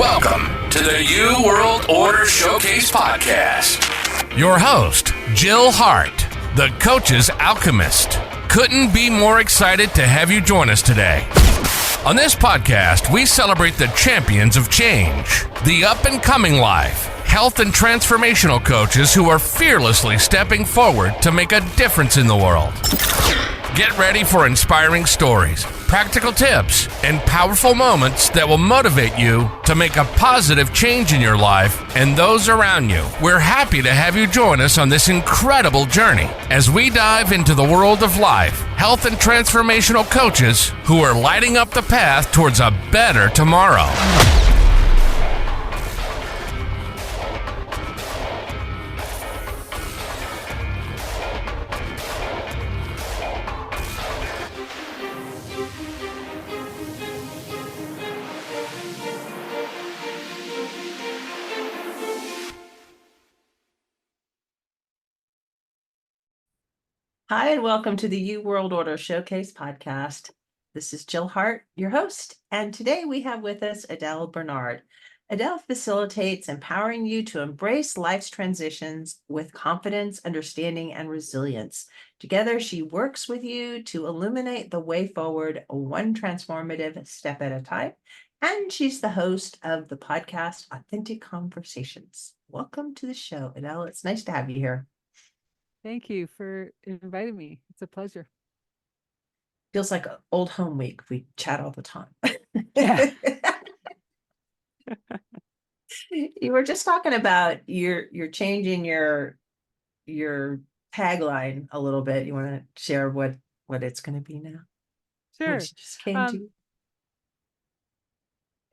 Welcome to the New World Order Showcase Podcast. Your host, Jill Hart, the Coach's Alchemist. Couldn't be more excited to have you join us today. On this podcast, we celebrate the champions of change, the up-and-coming life, health and transformational coaches who are fearlessly stepping forward to make a difference in the world. Get ready for inspiring stories, practical tips, and powerful moments that will motivate you to make a positive change in your life and those around you. We're happy to have you join us on this incredible journey as we dive into the world of life, health, and transformational coaches who are lighting up the path towards a better tomorrow. Hi, and welcome to the New World Order Showcase Podcast. This is Jill Hart, your host, and today we have with us Adele Bernard. Adele facilitates empowering you to embrace life's transitions with confidence, understanding, and resilience. Together, she works with you to illuminate the way forward, one transformative step at a time, and she's the host of the podcast Authentic Conversations. Welcome to the show, Adele. It's nice to have you here. Thank you for inviting me. It's a pleasure. Feels like an old home week. We chat all the time. Yeah. You were just talking about you're changing your tagline a little bit. You want to share what it's going to be now? Sure. Which just came to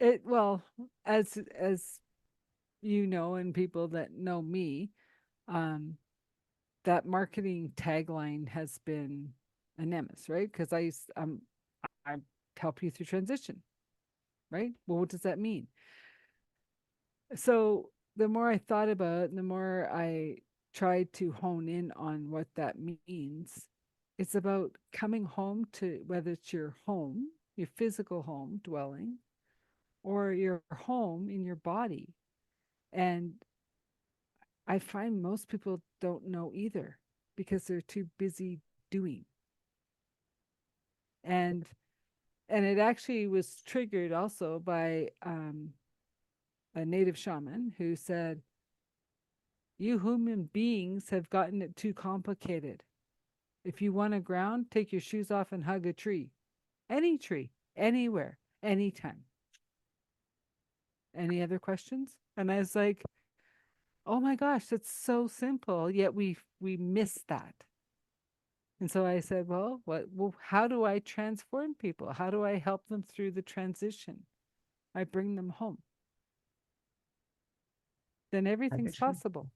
you. Well, as you know, and people that know me, that marketing tagline has been a nemesis, right? Because I help you through transition, right? Well, what does that mean? So the more I thought about it, the more I tried to hone in on what that means. It's about coming home to, whether it's your home, your physical home dwelling, or your home in your body. And I find most people don't know either because they're too busy doing. And it actually was triggered also by a native shaman who said, "You human beings have gotten it too complicated. If you want to ground, take your shoes off and hug a tree. Any tree, anywhere, anytime." Any other questions? And I was like, oh my gosh, that's so simple, yet we miss that. And so I said, well, how do I transform people? How do I help them through the transition? I bring them home. Then everything's possible.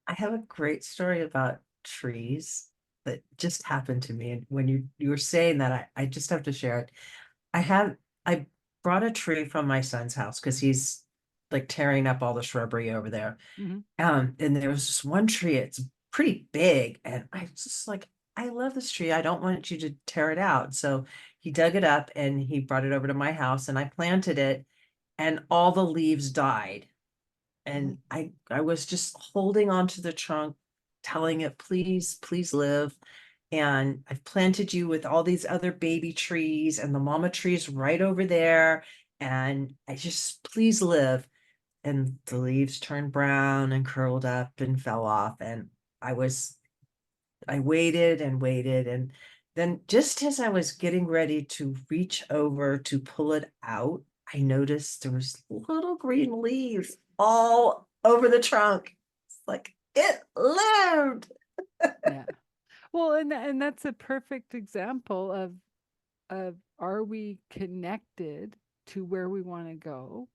I have a great story about trees that just happened to me. And when you were saying that, I just have to share it. I brought a tree from my son's house because he's like tearing up all the shrubbery over there. Mm-hmm. And there was just one tree, it's pretty big. And I was just like, I love this tree. I don't want you to tear it out. So he dug it up and he brought it over to my house and I planted it and all the leaves died. And I was just holding onto the trunk, telling it, please, please live. And I've planted you with all these other baby trees and the mama trees right over there. And I just, please live. And the leaves turned brown and curled up and fell off. And I waited and waited. And then just as I was getting ready to reach over to pull it out, I noticed there was little green leaves all over the trunk. It's like, it lived. Yeah. Well, and that's a perfect example of are we connected to where we want to go,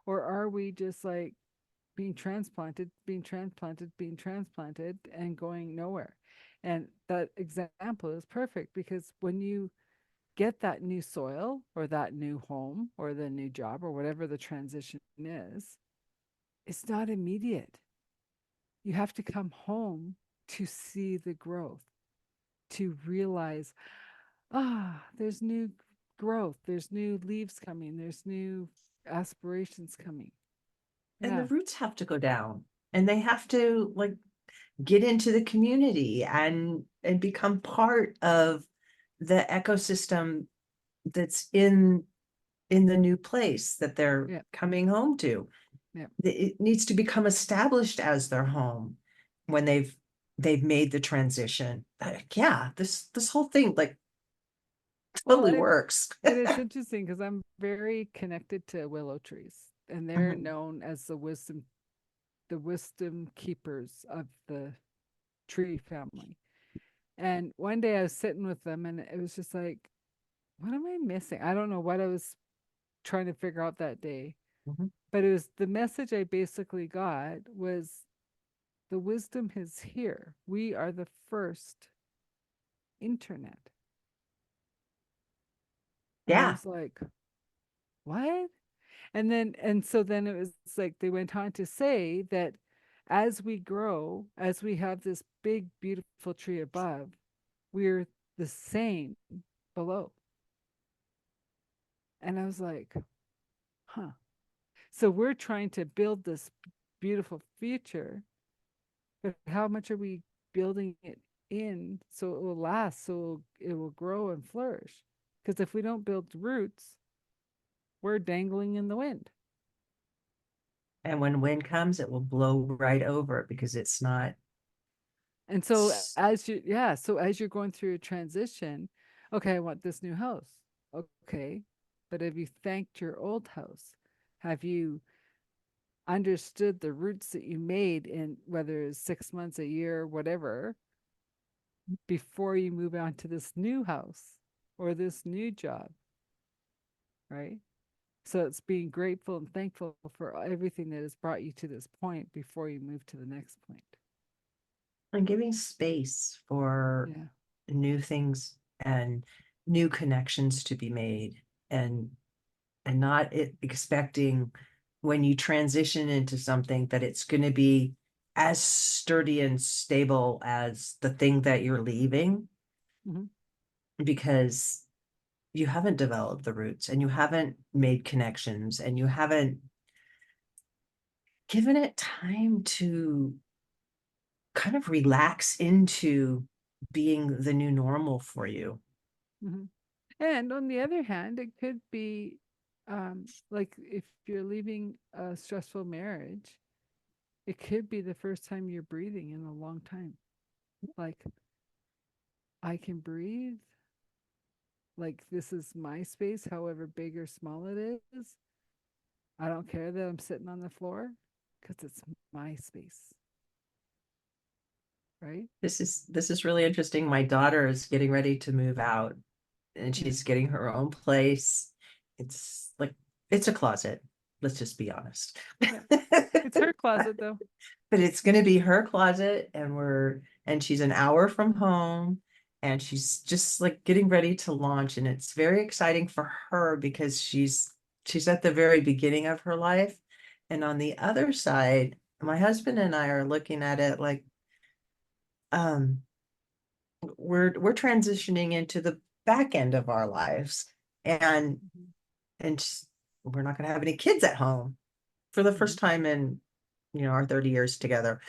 or are we just like being transplanted and going nowhere? And that example is perfect because when you get that new soil or that new home or the new job or whatever the transition is, it's not immediate. You have to come home to see the growth, to realize, there's new growth, there's new leaves coming, there's new aspirations coming. And the Yeah. roots have to go down, and they have to like get into the community and become part of the ecosystem that's in the new place that they're Yeah. coming home to. Yeah. It needs to become established as their home when they've made the transition. Yeah, this whole thing like Well, totally works. and it's interesting because I'm very connected to willow trees, and they're Mhm. known as the wisdom keepers of the tree family. And one day I was sitting with them, and it was just like, what am I missing? I don't know what I was trying to figure out that day, Mhm. but it was the message I basically got was the wisdom is here. We are the first internet. And I Yeah. was like, what? And so then it was like they went on to say that as we grow, as we have this big, beautiful tree above, we're the same below. And I was like, huh. So we're trying to build this beautiful future, but how much are we building it in so it will last, so it will grow and flourish? Because if we don't build roots, we're dangling in the wind. And when wind comes, it will blow right over because it's not. And so so as you're going through a transition, okay, I want this new house. Okay. But have you thanked your old house? Have you understood the roots that you made in whether it's 6 months, a year, whatever, before you move on to this new house or this new job, right? So it's being grateful and thankful for everything that has brought you to this point before you move to the next point. And giving space for Yeah. new things and new connections to be made, and not expecting when you transition into something that it's going to be as sturdy and stable as the thing that you're leaving, Mm-hmm. because you haven't developed the roots and you haven't made connections and you haven't given it time to kind of relax into being the new normal for you. Mm-hmm. And on the other hand, it could be like if you're leaving a stressful marriage, it could be the first time you're breathing in a long time. Like, I can breathe. Like, this is my space, however big or small it is. I don't care that I'm sitting on the floor because it's my space, right? This is really interesting. My daughter is getting ready to move out and Yeah. she's getting her own place. It's like it's a closet. Let's just be honest. Yeah. It's her closet, though. But it's going to be her closet, and she's an hour from home, and she's just like getting ready to launch, and it's very exciting for her because she's at the very beginning of her life. And on the other side, my husband and I are looking at it like um we're transitioning into the back end of our lives, and Mhm. and we're not going to have any kids at home for the Mhm. first time in our 30 years together.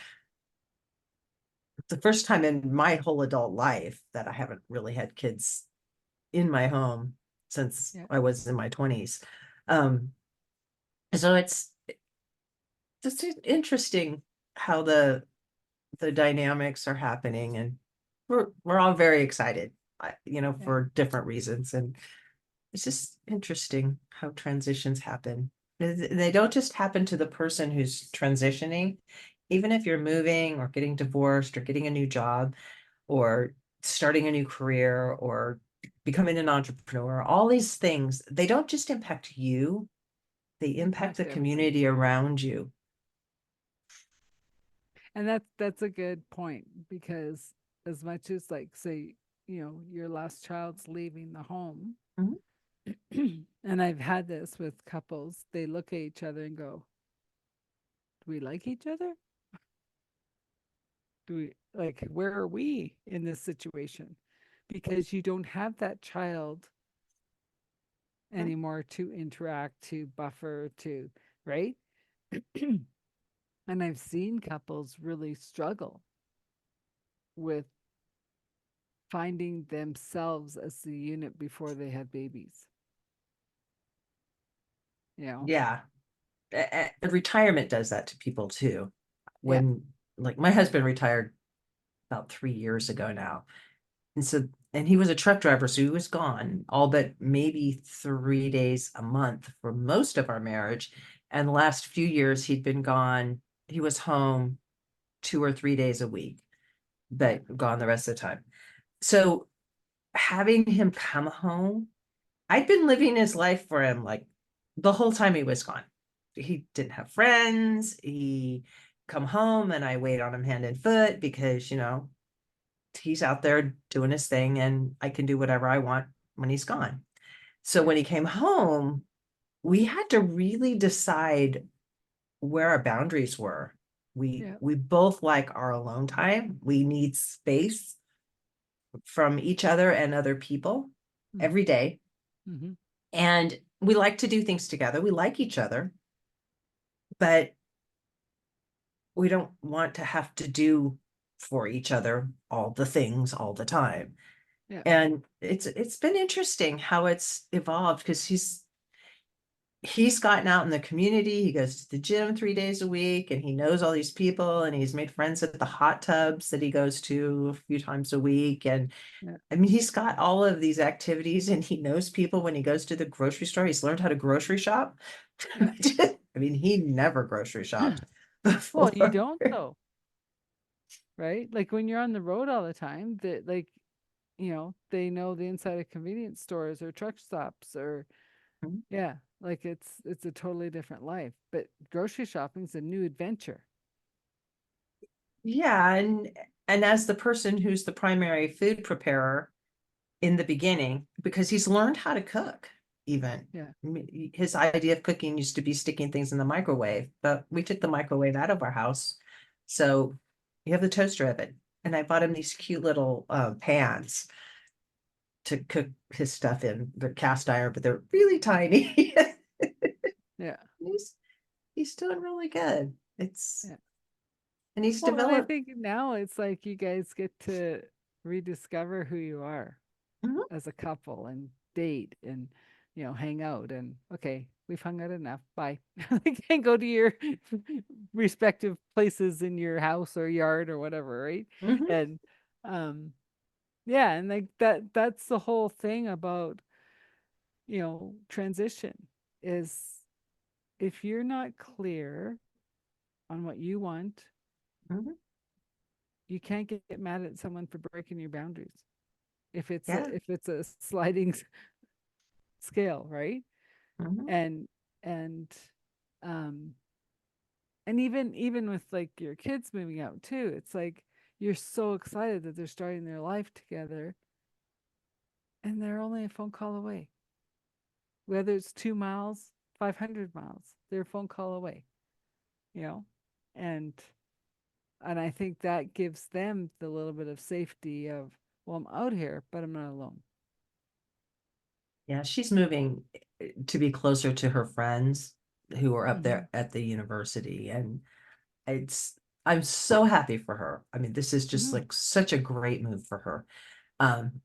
The first time in my whole adult life that I haven't really had kids in my home since Yeah. I was in my 20s. Um, so it's just interesting how the dynamics are happening, and we're all very excited, Yeah. for different reasons. And it's just interesting how transitions happen. They don't just happen to the person who's transitioning. Even if you're moving or getting divorced or getting a new job or starting a new career or becoming an entrepreneur, all these things, they don't just impact you, they impact Impact the everything. community around you. And that's a good point because as much as like say, your last child's leaving the home, Mhm. and I've had this with couples, they look at each other and go, "Do we like each other? Do we like where are we in this situation?" Because you don't have that child anymore to interact, to buffer, to, right? And I've seen couples really struggle with finding themselves as the unit before they have babies. You know? Yeah. Retirement does that to people too. Yeah. When, like, my husband retired about 3 years ago now. And so, and he was a truck driver, so he was gone all but maybe 3 days a month for most of our marriage. And the last few years he'd been gone. He was home 2 or 3 days a week, but gone the rest of the time. So having him come home, I'd been living his life for him like the whole time he was gone. He didn't have friends. He come home and I wait on him hand and foot because, he's out there doing his thing and I can do whatever I want when he's gone. So when he came home, we had to really decide where our boundaries were. We both like our alone time. We need space from each other and other people every day. Mm-hmm. And we like to do things together. We like each other, but we don't want to have to do for each other all the things all the time. Yeah. And it's been interesting how it's evolved because he's gotten out in the community. He goes to the gym 3 days a week and he knows all these people and he's made friends at the hot tubs that he goes to a few times a week. And Yeah. I mean, he's got all of these activities and he knows people when he goes to the grocery store. He's learned how to grocery shop. Yeah. I mean, he never grocery shopped Well, you before. don't though, right? Like when you're on the road all the time, that like, they know the inside of convenience stores or truck stops or yeah, like it's a totally different life. But grocery shopping's a new adventure. Yeah, and as the person who's the primary food preparer in the beginning, because he's learned how to cook, even. Yeah. His idea of cooking used to be sticking things in the microwave, but we took the microwave out of our house. So you have the toaster oven. And I bought him these cute little pans to cook his stuff in. They're cast iron, but they're really tiny. Yeah. He's doing really good. Yeah. And he's Well, and I developed. think now it's like you guys get to rediscover who you are Mhm, as a couple and date and hang out and okay, we've hung out enough. Bye. Like and go to your respective places in your house or yard or whatever, right? mhm, And um yeah, and like that's the whole thing about, transition is if you're not clear on what you want, mhm. you can't get mad at someone for breaking your boundaries. Yeah. If it's a sliding scale, right? Mhm. And and um and even with like your kids moving out too, it's like you're so excited that they're starting their life together and they're only a phone call away. Whether it's 2 miles, 500 miles, they're a phone call away, you know? And I think that gives them the little bit of safety of, well, I'm out here, but I'm not alone. Yeah, she's moving to be closer to her friends who are up Mm-hmm. there at the university. And it's, I'm so happy for her. I mean, this is just Mm-hmm. like such a great move for her. Um,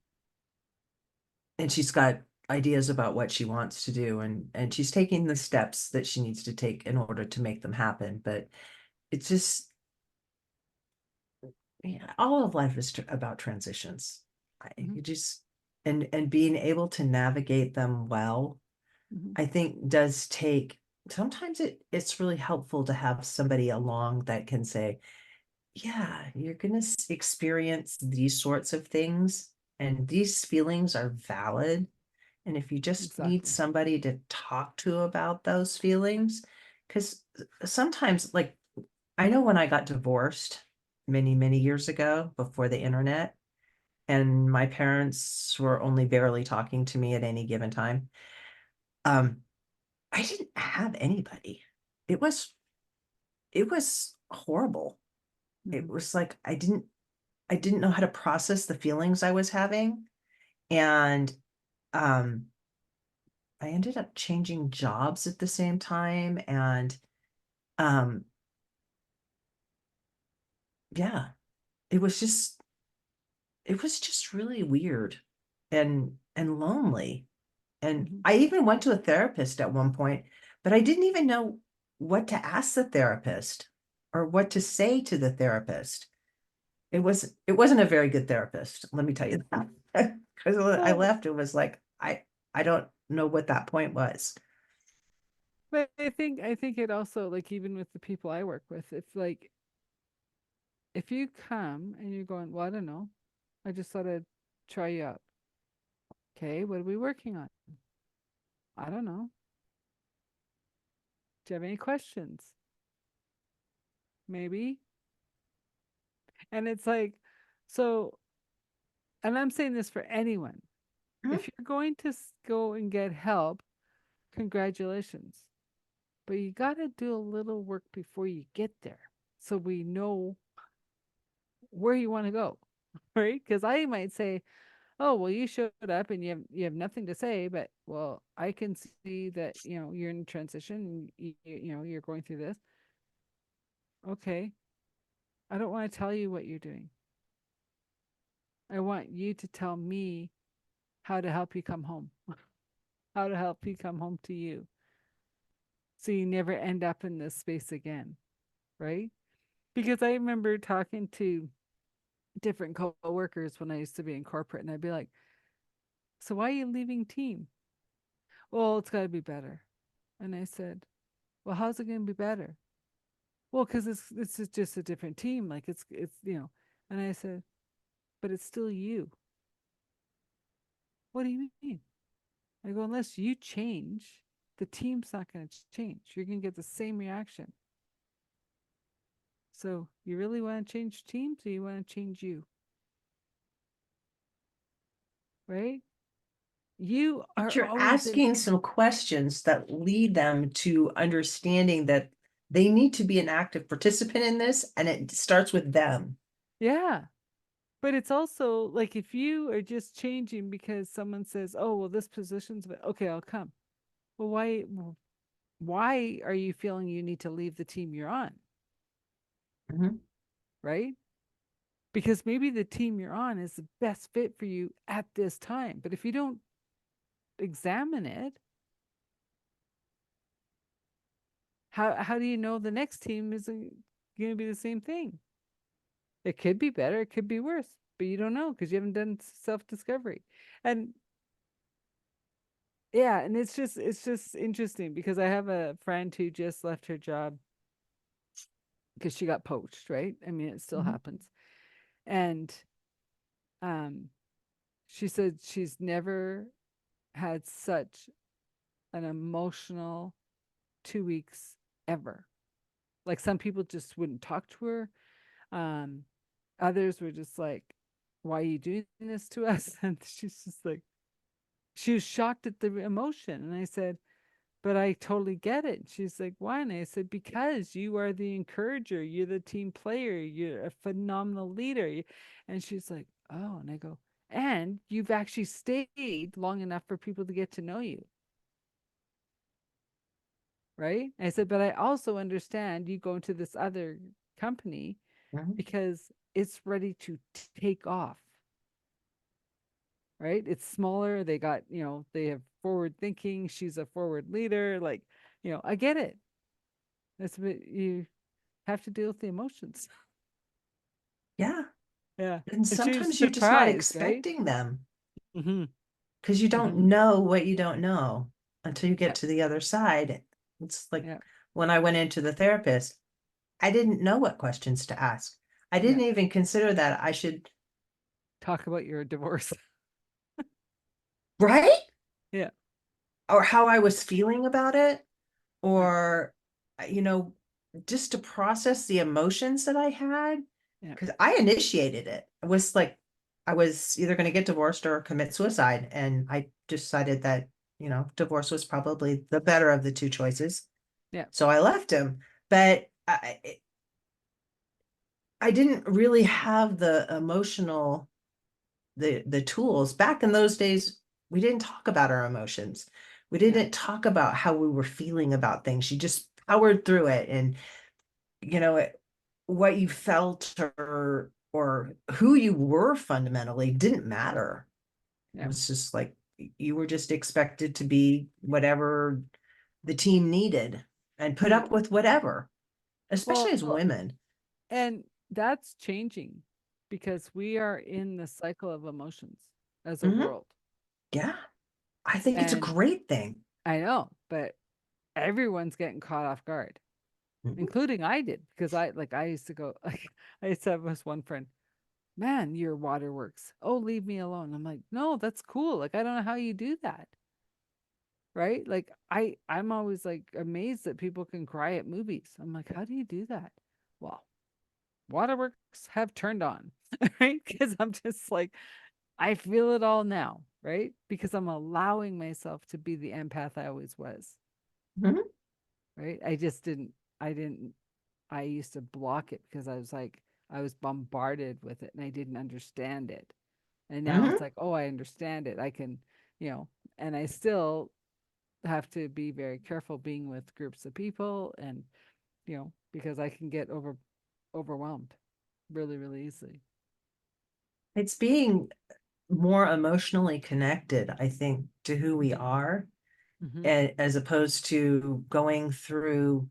and she's got ideas about what she wants to do and she's taking the steps that she needs to take in order to make them happen. But it's just, yeah, all of life is about transitions. Mm-hmm. You just, and being able to navigate them well, Mm-hmm. I think does take, sometimes it's really helpful to have somebody along that can say, yeah, you're going to experience these sorts of things and these feelings are valid. And if you just need Exactly. somebody to talk to about those feelings, because sometimes, like, I know when I got divorced many, many years ago before the internet, and my parents were only barely talking to me at any given time. Um, I didn't have anybody. It was it was horrible. Mm-hmm. It was like I didn't know how to process the feelings I was having. And um I ended up changing jobs at the same time. And um, yeah, it was just really weird and lonely. And Mhm. I even went to a therapist at one point, but I didn't even know what to ask the therapist or what to say to the therapist. It wasn't a very good therapist, let me tell you that. Because I Well, left, it was like, I don't know what that point was. but I think it also, like, even with the people I work with, if you come and you're going, well, I don't know, I just thought I'd try you out. Okay, what are we working on? I don't know. Do you have any questions? Maybe. And it's like, so, and I'm saying this for anyone. Mhm. If you're going to go and get help, congratulations. But you got to do a little work before you get there so we know where you want to go, right? Because I might say, oh, well, you showed up and you have nothing to say, but well, I can see that you're in transition. You're going through this. Okay, I don't want to tell you what you're doing. I want you to tell me how to help you come home, how to help you come home to you, so you never end up in this space again, right? Because I remember talking to different co-workers when I used to be in corporate, and I'd be like, "So why are you leaving team?" Well, it's got to be better. And I said, "Well, how's it going to be better?" Well, because it's just a different. Like it's. And I said, "But it's still you." What do you mean? I go, unless you change, the team's not going to change. You're going to get the same reaction. So you really want to change teams, or you want to change you, right? You But are you're always in. asking some questions that lead them to understanding that they need to be an active participant in this, and it starts with them. Yeah. But it's also like, if you are just changing because someone says, "Oh, well, this position's okay, I'll come." Well, why are you feeling you need to leave the team you're on, Mhm. right? Because maybe the team you're on is the best fit for you at this time. But if you don't examine it, how do you know the next team isn't going to be the same thing? It could be better, it could be worse, but you don't know because you haven't done self-discovery. And yeah, and it's just interesting because I have a friend who just left her job because she got poached, right? I mean, it still Mhm. happens. And um she said she's never had such an emotional 2 weeks ever. Like, some people just wouldn't talk to her. Um, Others were just like, "Why are you doing this to us?" And she's just like, she was shocked at the emotion. And I said, "But I totally get it." She's like, "Why?" And I said, "Because you are the encourager, you're the team player, you're a phenomenal leader." And she's like, "Oh," and I go, "And you've actually stayed long enough for people to get to know you." Right? I said, "But I also understand you go into this other company Mhm. because it's ready to take off." Right? It's smaller. They have forward thinking. She's a forward leader. Like, I get it. That's what you have to deal with, the emotions. Yeah. Yeah. And And she was sometimes you're just not surprised, right? expecting them Mm-hmm. because you don't Mm-hmm. know what you don't know until you get Yep. to the other side. It's like Yep. when I went into the therapist, I didn't know what questions to ask. I didn't Yep. even consider that I should, Talk about your divorce. right? Yeah. Or how I was feeling about it, Right. or, you know, just to process the emotions that I had, Yeah. because I initiated it. It was like I was either going to get divorced or commit suicide. And I decided that, divorce was probably the better of the two choices. Yeah. So I left him. But I didn't really have the the tools. Back in those days, we didn't talk about our emotions. We didn't talk about how we were feeling about things. You just powered through it, and what you felt or who you were fundamentally didn't matter. It Yeah. was just like you were just expected to be whatever the team needed and put up Well, with whatever, especially well, as women. and that's changing because we are in the cycle of emotions as a Mhm. world. Yeah, I think it's a And great thing. I know, but everyone's getting caught off guard, Mhm. including I did, because I used to go, like, I used to have this one friend, man, your waterworks. Oh, leave me alone. I'm like, no, that's cool. Like, I don't know how you do that. Right? Like, I'm always like amazed that people can cry at movies. I'm like, how do you do that? Well, waterworks have turned on, right? Because I'm just like, I feel it all now, right? Because I'm allowing myself to be the empath I always was, Mhm. right? I didn't, I used to block it because I was like, I was bombarded with it and I didn't understand it. And now it's Mhm. like, oh, I understand it. I can, you know, and I still have to be very careful being with groups of people and, because I can get overwhelmed really, really easily. It's being more emotionally connected, I think, to who we Mm-hmm. are, Mm-hmm. and as opposed to going through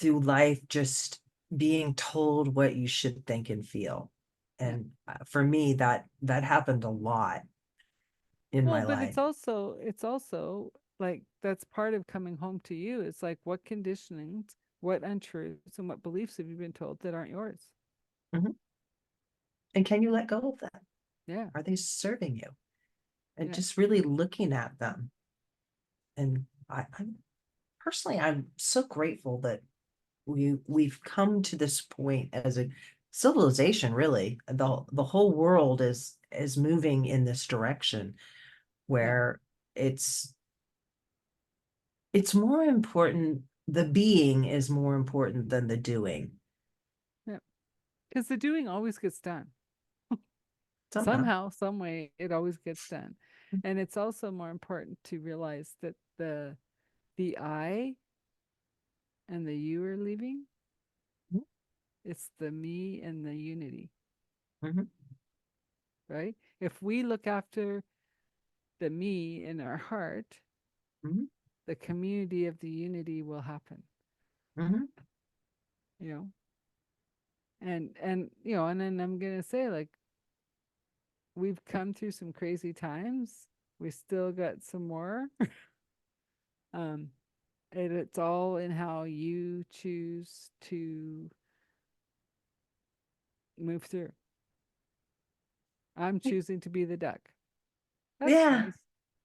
life just being told what you should think and feel. Yeah. And for me, that happened a lot in Well, my but life. it's also like that's part of coming home to you. It's like what conditionings, what untruths, and what beliefs have you been told that aren't yours? Mhm. And can you let go of them? Yeah. Are they serving you? And Yeah. just really looking at them. And I'm personally, I'm so grateful that we've come to this point as a civilization. Really, the whole world is moving in this direction Yeah. where it's it's more important. The being is more important than the doing Yeah. Because the doing always gets done. somehow. Somehow, some way, it always gets done. And it's also more important to realize that the I and the you are leaving. It's the me and the unity, Mhm. right? If we look after the me in our heart, Mhm. the community of the unity will happen, Mhm. you know? And then I'm gonna say, like, we've come through some crazy times. We still got some more. um and it's all in how you choose to move through. I'm choosing to be the duck. That's Yeah, nice.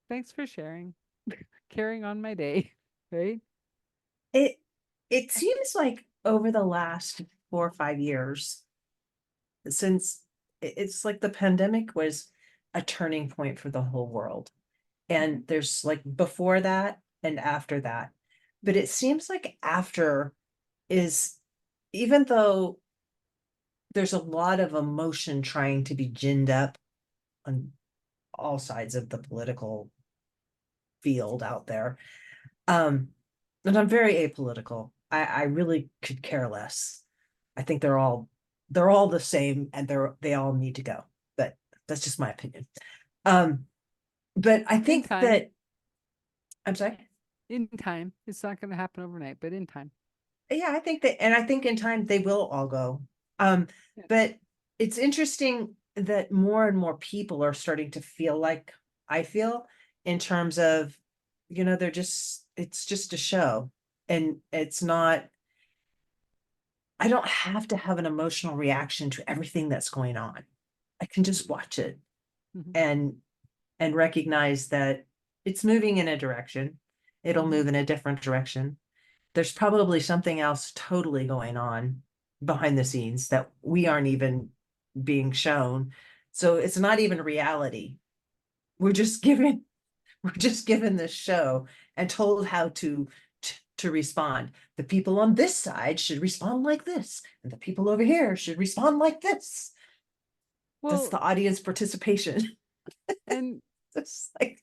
Thanks for sharing. Carrying on my day, right? it it seems like over the last 4 or 5 years, since it's like the pandemic was a turning point for the whole world. Mhm. And there's like before that and after that. But it seems like after is, even though there's a lot of emotion trying to be ginned up on all sides of the political field out there. Um, and I'm very apolitical. I really could care less. I think they're all the same, and they all need to go. But that's just my opinion. Um, but I In think time, that I'm sorry. in time. It's not going to happen overnight, but in time. Yeah, I think that, and I think in time they will all go. Um, Yeah. but it's interesting that more and more people are starting to feel like I feel, in terms of, it's just a show, and it's not, I don't have to have an emotional reaction to everything that's going on. I can just watch it Hmm. and recognize that it's moving in a direction. It'll Hmm. move in a different direction. There's probably something else totally going on behind the scenes that we aren't even being shown. So it's not even reality. We're just given we're just given this show and told how to respond. The people on this side should respond like this, and the people over here should respond like this. That's Well, the audience participation. and It's like,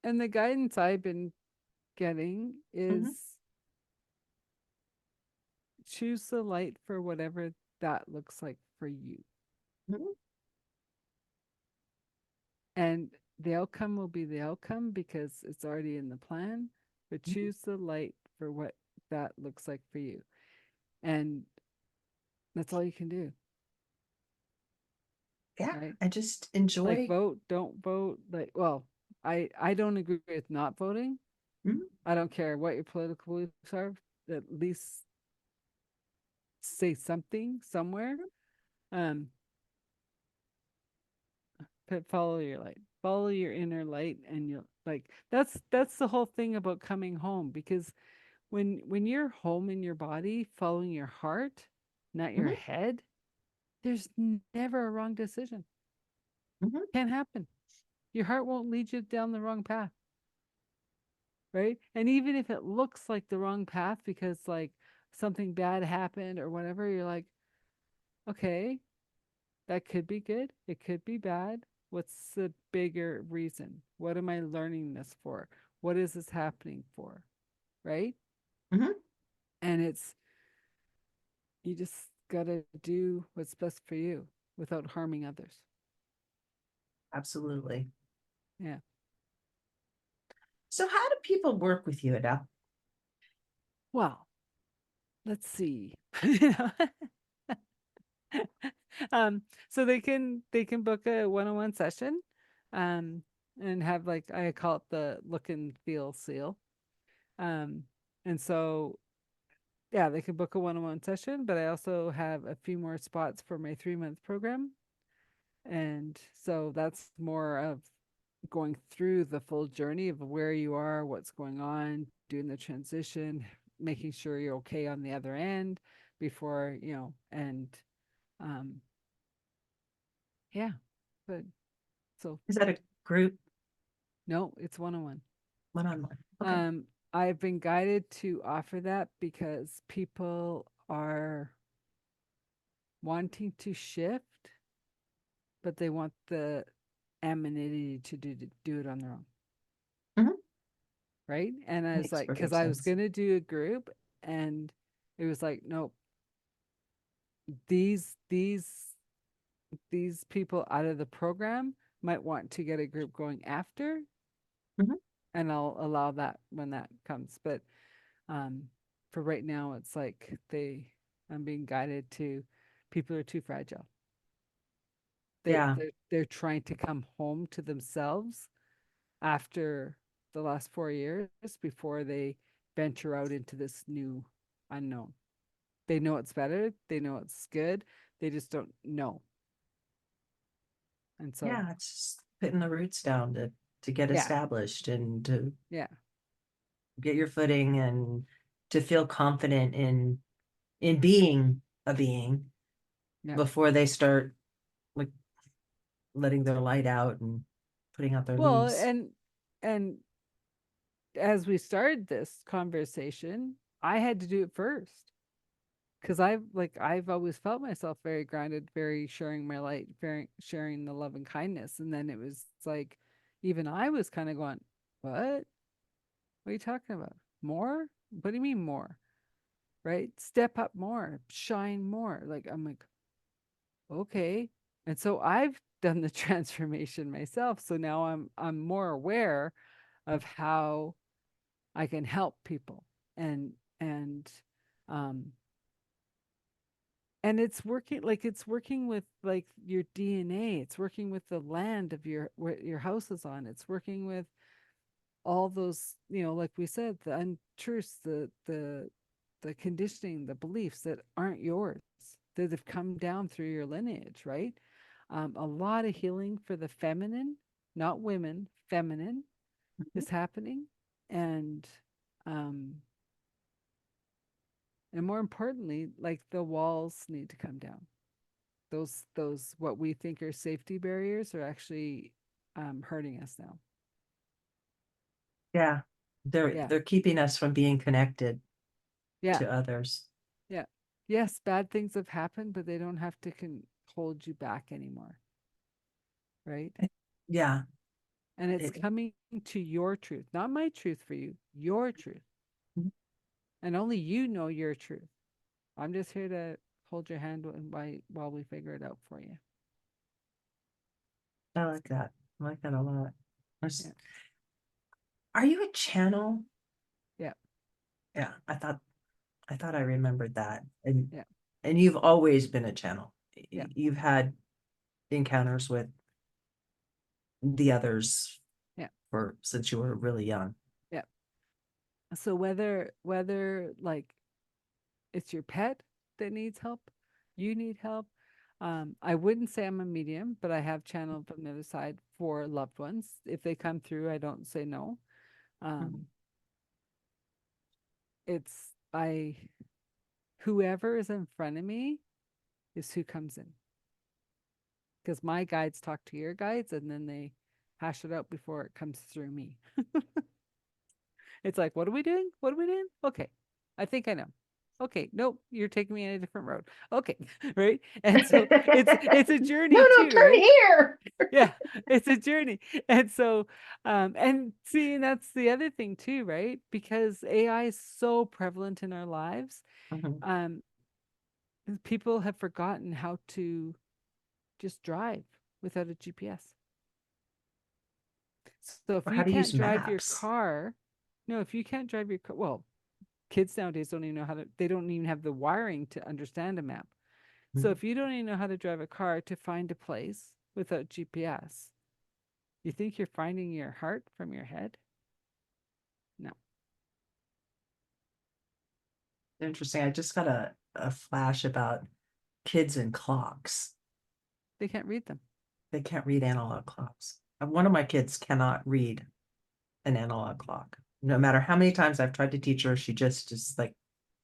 And the guidance I've been getting is Mhm. choose the light for whatever that looks like for you. Mhm. And the outcome will be the outcome because it's already in the plan, but Mhm. choose the light for what that looks like for you. And that's all you can do, Yeah, right? and just Like enjoy. vote, don't vote. Like, well, I don't agree with not voting. Mhm. I don't care what your political beliefs are. At least say something somewhere. Um, but follow your light. Follow your inner light, and you'll like that's the whole thing about coming home because when you're home in your body, following your heart, not your Mhm. head, there's never a wrong decision. Mhm. Can't happen. Your heart won't lead you down the wrong path, right? And even if it looks like the wrong path because like something bad happened or whatever, you're like, okay, that could be good. It could be bad. What's the bigger reason? What am I learning this for? What is this happening for? Right? Mhm. And it's, you just got to do what's best for you without harming others. Absolutely. Yeah. So how do people work with you, Adele? Well, let's see. So they can book a one-on-one session, um, and have like I call it the look and feel seal. Um, and so yeah, they can book a one-on-one session, but I also have a few more spots for my 3-month program. And so that's more of going through the full journey of where you are, what's going on, doing the transition, making sure you're okay on the other end before, and um yeah, but so Is that a group no, it's one-on-one. one-on-one? Okay. Um I've been guided to offer that because people are wanting to shift, but they want the anonymity to do it on their own, Mhm. right? And I was Makes like, because perfect I was sense. gonna do a group, and it was like, nope, these people out of the program might want to get a group going after, Mhm. and I'll allow that when that comes. But um, for right now, it's like I'm being guided to people are too fragile. They Yeah. they're trying to come home to themselves after the last 4 years before they venture out into this new unknown. They know it's better, they know it's good, they just don't know. And so, Yeah, it's just putting the roots down to get yeah, established and to yeah, get your footing and to feel confident in being a being yeah. before they start like letting their light out and putting out their Well, leaves. and as we started this conversation, I had to do it first because I've always felt myself very grounded, very sharing my light, very sharing the love and kindness, and then it was like even I was kind of going, what? What are you talking about? More? What do you mean more? Right? Step up more, shine more. Like I'm like, okay. And so I've done the transformation myself. So now I'm more aware of how I can help people. And um and it's working with like your DNA. It's working with the land of what your house is on. It's working with all those, like we said, the untruths, the conditioning, the beliefs that aren't yours, that have come down through your lineage, right? A lot of healing for the feminine, not women, feminine Mhm. is happening. And um and more importantly, like the walls need to come down. Those what we think are safety barriers are actually hurting us now. Yeah. They're Yeah. they're keeping us from being connected Yeah. to others. Yeah. Yes, bad things have happened, but they don't have to hold you back anymore. Right. Yeah. And it's It- coming to your truth, not my truth for you, your truth. Mhm. And only you know your truth. I'm just here to hold your hand while we figure it out for you. I like that. I like that a lot. Yeah. Are you a channel? Yeah. Yeah, I thought I remembered that. And Yeah. you've always been a channel. Yeah. You've had encounters with the others Yeah. for since you were really young. Yeah. So whether like it's your pet that needs help, you need help. I wouldn't say I'm a medium, but I have channeled from the other side for loved ones. If they come through, I don't say no. Mhm. It's whoever is in front of me is who comes in. Because my guides talk to your guides and then they hash it out before it comes through me. It's like, what are we doing? What are we doing? Okay. I think I know. Okay. Nope. You're taking me in a different road. Okay. Right. And so it's a journey No, too, turn right? here. Yeah. It's a journey. And so and see, and that's the other thing too, right? Because AI is so prevalent in our lives. Mhm. Um, people have forgotten how to just drive without a GPS. So if Or you how to use can't drive your maps. car, no, if you can't drive your car, well, kids nowadays don't even know they don't even have the wiring to understand a map. So Mhm. if you don't even know how to drive a car to find a place without GPS, you think you're finding your heart from your head? No, Interesting. I just got a flash about kids and clocks. they can't read them. They can't read analog clocks. One of my kids cannot read an analog clock. No matter how many times I've tried to teach her, she just is like,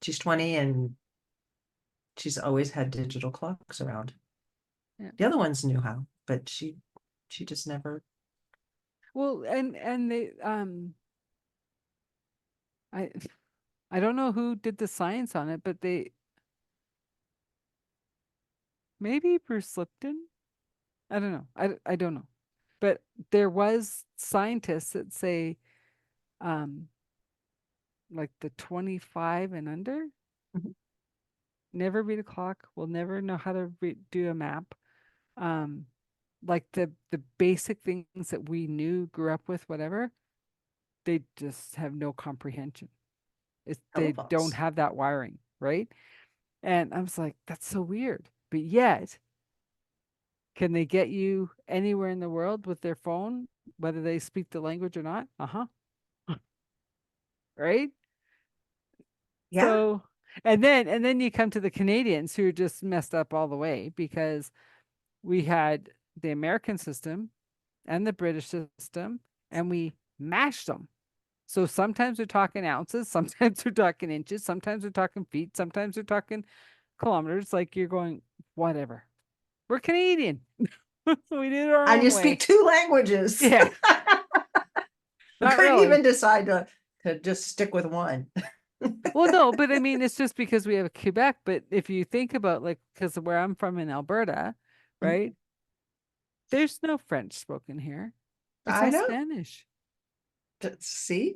she's 20 and she's always had digital clocks around. Yeah. The other ones knew how, but she just never. Well, and they I I don't know who did the science on it, but they maybe Bruce Lipton. I don't know. I don't know. But there was scientists that say um like the 25 and under Mhm. never read a clock, will never know how to do a map. Um like the basic things that we knew, grew up with, whatever, they just have no comprehension. They don't Telephones. have that wiring, right? And I was like, that's so weird. But yet, can they get you anywhere in the world with their phone, whether they speak the language or not? Uh-huh. Right? Yeah. So, and then you come to the Canadians who are just messed up all the way because we had the American system and the British system and we mashed them. So sometimes we're talking ounces, sometimes we're talking inches, sometimes we're talking feet, sometimes we're talking kilometers. Like you're going, whatever. We're Canadian. We did it our And own you speak way. two languages. Yeah, We not couldn't really. even decide to just stick with one. Well, no, but I mean, it's just because we have Quebec. But if you think about like, because where I'm from in Alberta, right? There's no French spoken here. It's I all know. Spanish. See?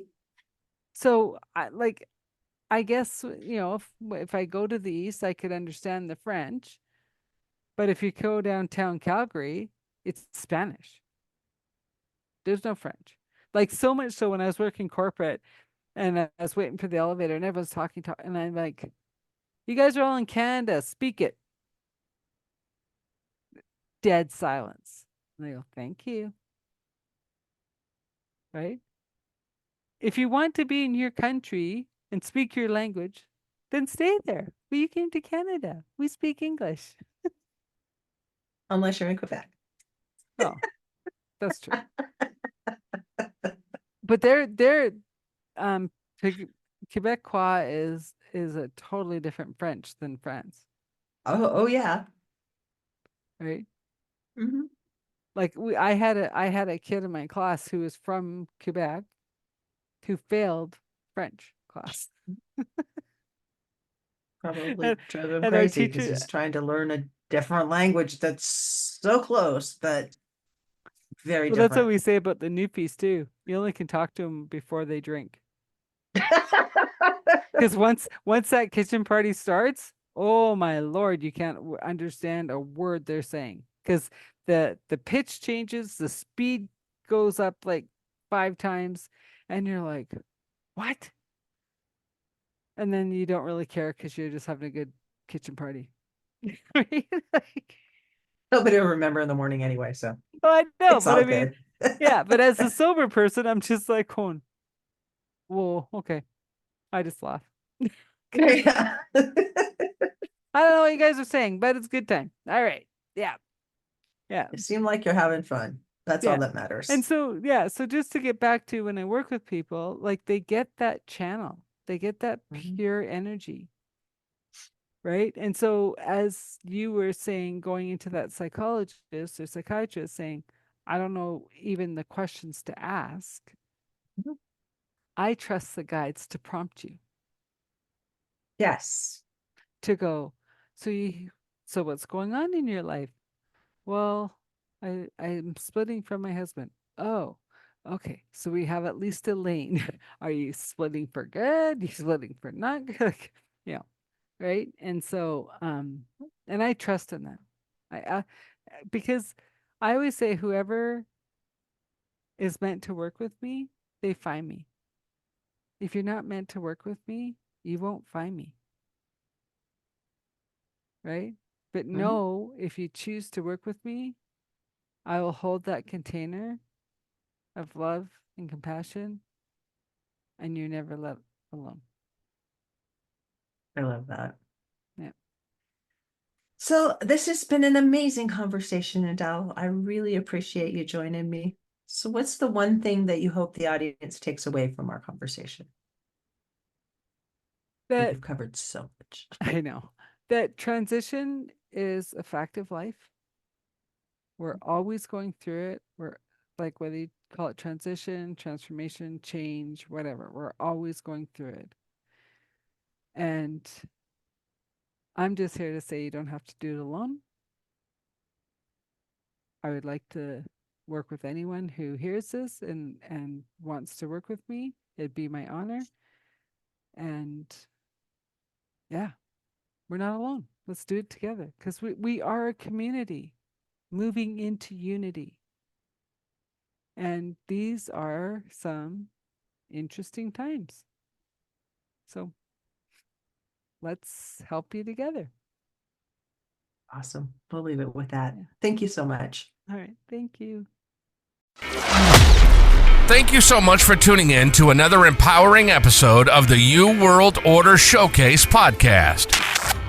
So I guess if I go to the east, I could understand the French. But if you go downtown Calgary, it's Spanish. There's no French. Like so much so when I was working corporate and I was waiting for the elevator and everyone's talking, and I'm like, you guys are all in Canada, speak it. Dead silence. And they go, thank you. Right? If you want to be in your country and speak your language, then stay there. But you came to Canada. We speak English. Unless you're in Quebec. Oh, that's true. But they're um Quebecois is a totally different French than France, Oh yeah. right? Mhm. Like I had a kid in my class who was from Quebec who failed French class. Probably and, drove him and our crazy because teacher he's trying to learn a different language that's so close, but Very Well, that's what different. we say about the newfies too. You only can talk to them before they drink. Because once that kitchen party starts, oh my Lord, you can't understand a word they're saying. Because the pitch changes, the speed goes up like 5 times, and you're like, what? And then you don't really care because you're just having a good kitchen party. Right? Like, Nobody will remember in the morning anyway, so oh, I know, it's but all I mean, good. yeah, but as a sober person, I'm just like, going, whoa, okay. I just laugh. Yeah. I don't know what you guys are saying, but it's a good time. All right. Yeah. Yeah. You seem like you're having fun. That's all Yeah. that matters. And so, yeah. So just to get back to when I work with people, like they get that channel, they get that pure energy. Right. And so, as you were saying, going into that psychologist or psychiatrist saying, I don't know even the questions to ask, I trust the guides to prompt you. Yes. To go, so what's going on in your life? Well, I'm splitting from my husband. Oh, okay. So we have at least a lane. Are you splitting for good? Are you splitting for not good? Like, you know, right? And so, and I trust in that. I because I always say whoever is meant to work with me, they find me. If you're not meant to work with me, you won't find me. Right? But no, if you choose to work with me, I will hold that container of love and compassion, and you're never left alone. I love that. Yeah. So this has been an amazing conversation, Adele. I really appreciate you joining me. So what's the one thing that you hope the audience takes away from our conversation? That You've covered so much. I know that transition is a fact of life. We're always going through it. We're like, whether you call it transition, transformation, change, whatever, we're always going through it. And I'm just here to say you don't have to do it alone. I would like to work with anyone who hears this and wants to work with me. It'd be my honor. And yeah, we're not alone. Let's do it together, because we are a community moving into unity. And these are some interesting times. So let's help you together. Awesome. We'll leave it with that. Yeah. Thank you so much. All right. Thank you. Thank you so much for tuning in to another empowering episode of the You World Order Showcase podcast.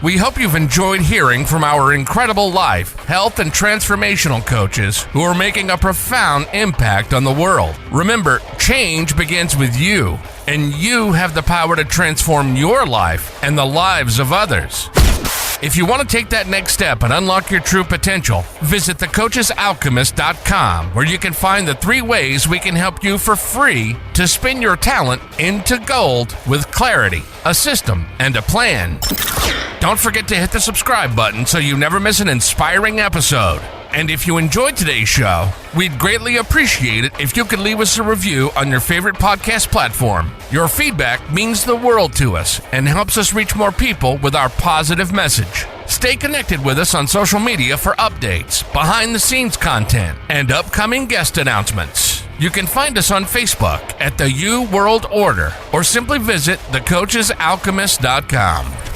We hope you've enjoyed hearing from our incredible life, health, and transformational coaches who are making a profound impact on the world. Remember, change begins with you, and you have the power to transform your life and the lives of others. If you want to take that next step and unlock your true potential, visit thecoachesalchemist.com, where you can find the 3 ways we can help you for free to spin your talent into gold with clarity, a system, and a plan. Don't forget to hit the subscribe button so you never miss an inspiring episode. And if you enjoyed today's show, we'd greatly appreciate it if you could leave us a review on your favorite podcast platform. Your feedback means the world to us and helps us reach more people with our positive message. Stay connected with us on social media for updates, behind-the-scenes content, and upcoming guest announcements. You can find us on Facebook at the You World Order, or simply visit thecoachesalchemist.com.